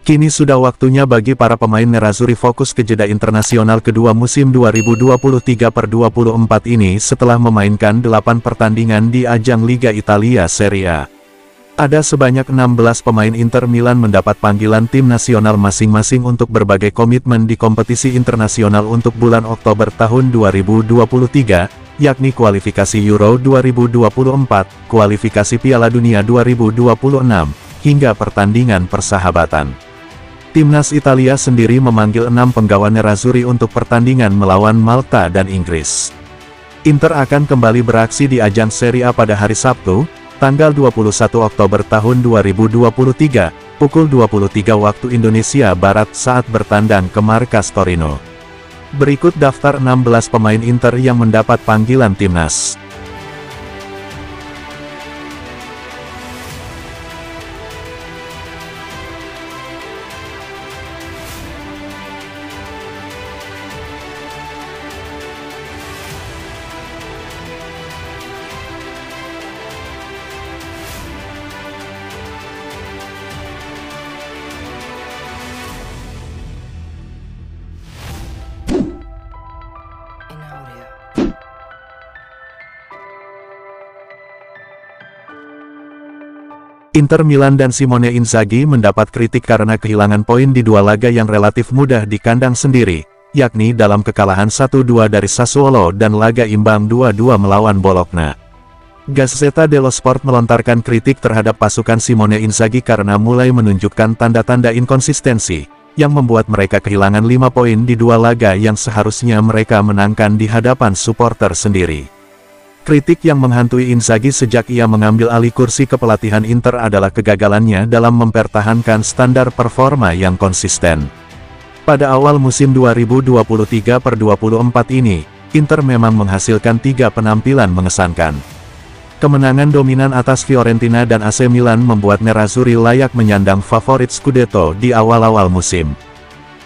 Kini sudah waktunya bagi para pemain Nerazzurri fokus ke jeda internasional kedua musim 2023/24 ini setelah memainkan 8 pertandingan di ajang Liga Italia Serie A. Ada sebanyak 16 pemain Inter Milan mendapat panggilan tim nasional masing-masing untuk berbagai komitmen di kompetisi internasional untuk bulan Oktober tahun 2023, yakni kualifikasi Euro 2024, kualifikasi Piala Dunia 2026, hingga pertandingan persahabatan. Timnas Italia sendiri memanggil 6 penggawa Nerazzurri untuk pertandingan melawan Malta dan Inggris. Inter akan kembali beraksi di ajang Serie A pada hari Sabtu, tanggal 21 Oktober tahun 2023, pukul 23 waktu Indonesia Barat saat bertandang ke markas Torino. Berikut daftar 16 pemain Inter yang mendapat panggilan timnas. Inter Milan dan Simone Inzaghi mendapat kritik karena kehilangan poin di dua laga yang relatif mudah di kandang sendiri, yakni dalam kekalahan 1-2 dari Sassuolo dan laga imbang 2-2 melawan Bologna. Gazzetta dello Sport melontarkan kritik terhadap pasukan Simone Inzaghi karena mulai menunjukkan tanda-tanda inkonsistensi, yang membuat mereka kehilangan 5 poin di dua laga yang seharusnya mereka menangkan di hadapan supporter sendiri. Kritik yang menghantui Inzaghi sejak ia mengambil alih kursi kepelatihan Inter adalah kegagalannya dalam mempertahankan standar performa yang konsisten. Pada awal musim 2023/24 ini, Inter memang menghasilkan 3 penampilan mengesankan. Kemenangan dominan atas Fiorentina dan AC Milan membuat Nerazzurri layak menyandang favorit Scudetto di awal-awal musim.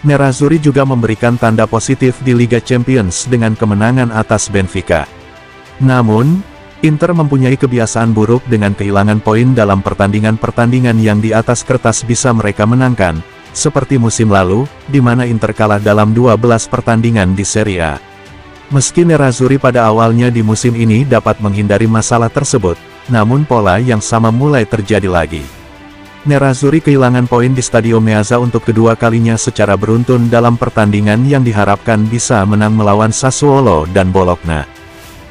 Nerazzurri juga memberikan tanda positif di Liga Champions dengan kemenangan atas Benfica. Namun, Inter mempunyai kebiasaan buruk dengan kehilangan poin dalam pertandingan-pertandingan yang di atas kertas bisa mereka menangkan, seperti musim lalu, di mana Inter kalah dalam 12 pertandingan di Serie A. Meski Nerazzurri pada awalnya di musim ini dapat menghindari masalah tersebut, namun pola yang sama mulai terjadi lagi. Nerazzurri kehilangan poin di Stadio Meazza untuk kedua kalinya secara beruntun dalam pertandingan yang diharapkan bisa menang melawan Sassuolo dan Bologna.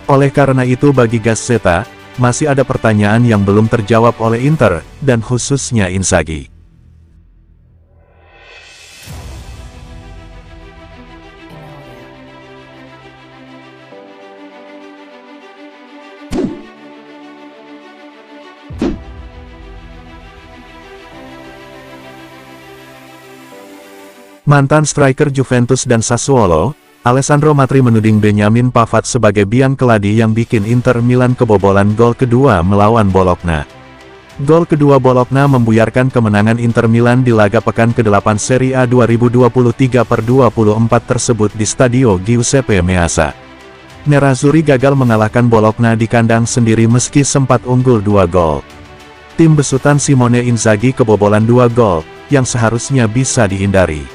Oleh karena itu bagi Gazzetta, masih ada pertanyaan yang belum terjawab oleh Inter, dan khususnya Inzaghi. Mantan striker Juventus dan Sassuolo, Alessandro Matri menuding Benjamin Pavard sebagai biang keladi yang bikin Inter Milan kebobolan gol kedua melawan Bologna. Gol kedua Bologna membuyarkan kemenangan Inter Milan di laga pekan ke-8 Serie A 2023/24 tersebut di Stadio Giuseppe Meazza. Nerazzurri gagal mengalahkan Bologna di kandang sendiri meski sempat unggul 2 gol. Tim besutan Simone Inzaghi kebobolan 2 gol, yang seharusnya bisa dihindari.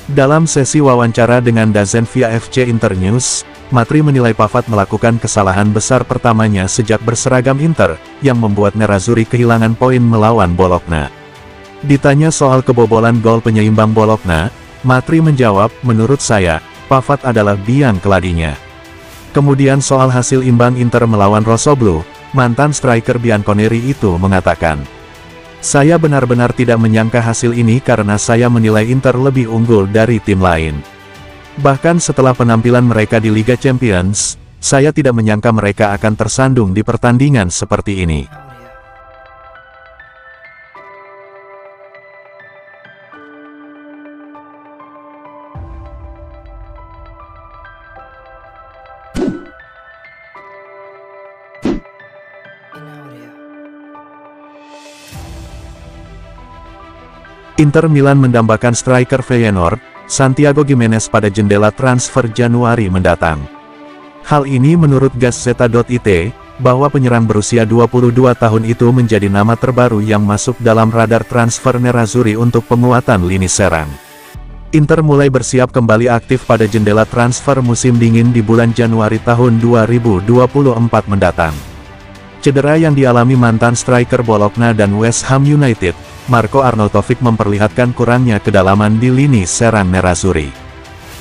Dalam sesi wawancara dengan DAZN via FC Internews, Matri menilai Pavard melakukan kesalahan besar pertamanya sejak berseragam Inter, yang membuat Nerazzurri kehilangan poin melawan Bologna. Ditanya soal kebobolan gol penyeimbang Bologna, Matri menjawab, menurut saya, Pavard adalah biang keladinya. Kemudian soal hasil imbang Inter melawan Rossoblu, mantan striker Bianconeri itu mengatakan, "Saya benar-benar tidak menyangka hasil ini karena saya menilai Inter lebih unggul dari tim lain. Bahkan setelah penampilan mereka di Liga Champions, saya tidak menyangka mereka akan tersandung di pertandingan seperti ini." Inter Milan mendambakan striker Feyenoord, Santiago Gimenez pada jendela transfer Januari mendatang. Hal ini menurut Gazzetta.it, bahwa penyerang berusia 22 tahun itu menjadi nama terbaru yang masuk dalam radar transfer Nerazzurri untuk penguatan lini serang. Inter mulai bersiap kembali aktif pada jendela transfer musim dingin di bulan Januari tahun 2024 mendatang. Cedera yang dialami mantan striker Bologna dan West Ham United, Marco Arnautovic memperlihatkan kurangnya kedalaman di lini serang Nerazzurri.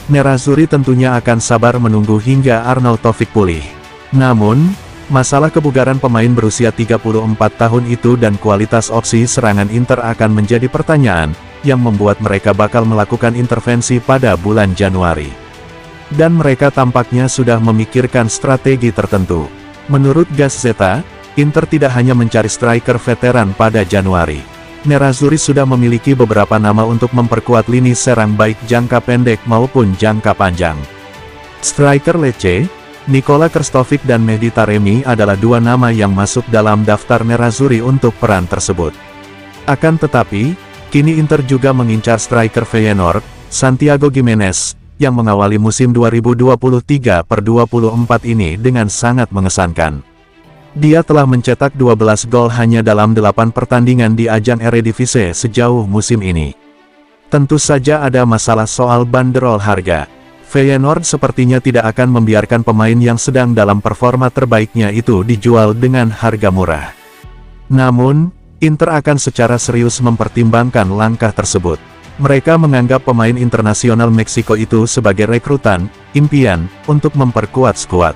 Nerazzurri tentunya akan sabar menunggu hingga Arnautovic pulih. Namun, masalah kebugaran pemain berusia 34 tahun itu dan kualitas opsi serangan Inter akan menjadi pertanyaan, yang membuat mereka bakal melakukan intervensi pada bulan Januari. Dan mereka tampaknya sudah memikirkan strategi tertentu. Menurut Gazzetta, Inter tidak hanya mencari striker veteran pada Januari. Nerazzurri sudah memiliki beberapa nama untuk memperkuat lini serang baik jangka pendek maupun jangka panjang. Striker Lecce, Nikola Krstovic dan Mehdi Taremi adalah dua nama yang masuk dalam daftar Nerazzurri untuk peran tersebut. Akan tetapi, kini Inter juga mengincar striker Feyenoord, Santiago Gimenez, yang mengawali musim 2023-24 ini dengan sangat mengesankan. Dia telah mencetak 12 gol hanya dalam 8 pertandingan di ajang Eredivisie sejauh musim ini. Tentu saja ada masalah soal banderol harga. Feyenoord sepertinya tidak akan membiarkan pemain yang sedang dalam performa terbaiknya itu dijual dengan harga murah. Namun, Inter akan secara serius mempertimbangkan langkah tersebut. Mereka menganggap pemain internasional Meksiko itu sebagai rekrutan, impian, untuk memperkuat skuad.